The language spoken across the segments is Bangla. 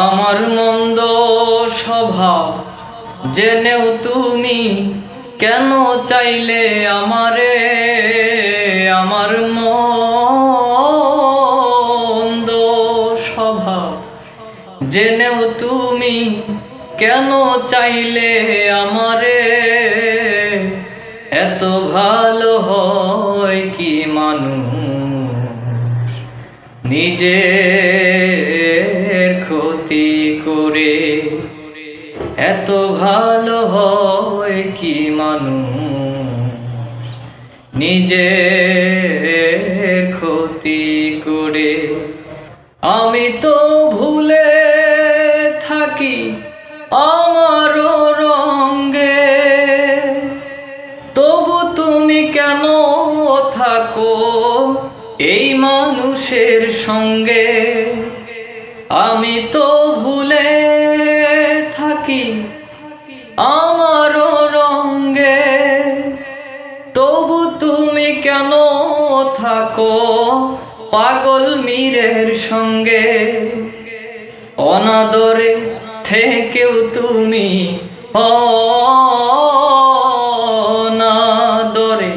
আমার মন্দ স্বভাব জেনেও তুমি কেন চাইলে আমারে, আমার মন্দ স্বভাব জেনেও তুমি কেন চাইলে আমারে। এত ভালো হয় কি মানুষ নিজের ক্ষতি করে, এত ভালো হয় কি মানুষ নিজের ক্ষতি করে। আমি তো ভুলে থাকি আমারও রঙে, তবু তুমি কেন থাকো এই মানুষের সঙ্গে। আমি তো ভুলে থাকি আমারও রঙে, তবু তুমি কেন থাকো পাগল মীরের সঙ্গে। অনাদরে থেকেও তুমি, অনাদরে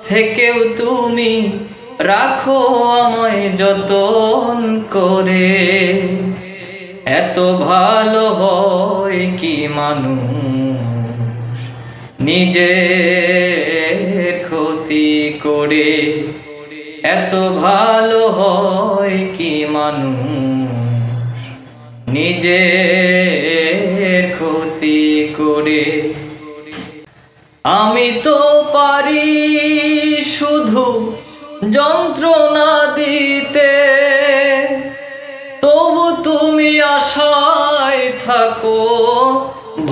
থেকেও তুমি রাখো আমায় যতন করে। এত ভালো হয় কি মানুষ নিজের ক্ষতি করে, এত ভালো হয় কি মানুষ নিজের ক্ষতি করে। আমি তো পারি শুধু যন্ত্রণা দিতে, তবু তুমি আশায় থাকো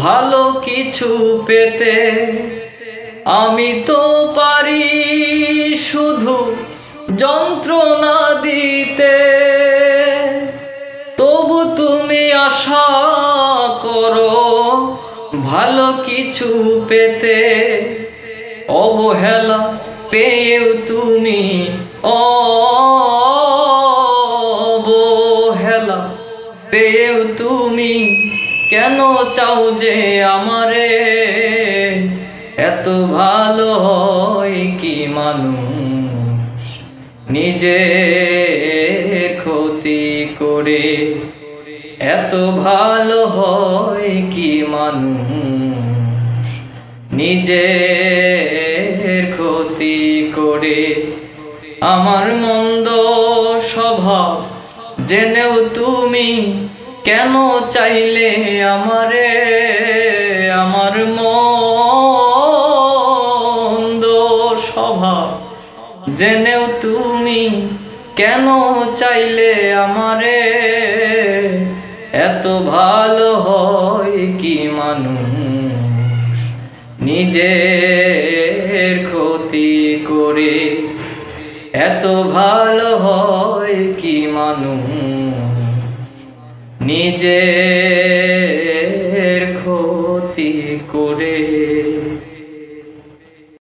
ভালো কিছু পেতে। আমি তো পারি শুধু যন্ত্রণা দিতে, তবু তুমি আশা করো ভালো কিছু পেতে। অবহেলা পেয়েও তুমি, অবহেলা পেয়েও তুমি কেন চাও যে আমারে। এত ভালো হয় কি মানুষ নিজের ক্ষতি করে, এত ভালো হয় কি মানুষ নিজের ক্ষতি করে। আমার মন্দ স্বভাব জেনেও তুমি কেন চাইলে আমারে, আমার মন্দ স্বভাব জেনেও তুমি কেন চাইলে আমারে। এত ভালো হয় কি মানুষ নিজের ক্ষতি করে, এত ভালো হয় কি মানুষ নিজের ক্ষতি করে।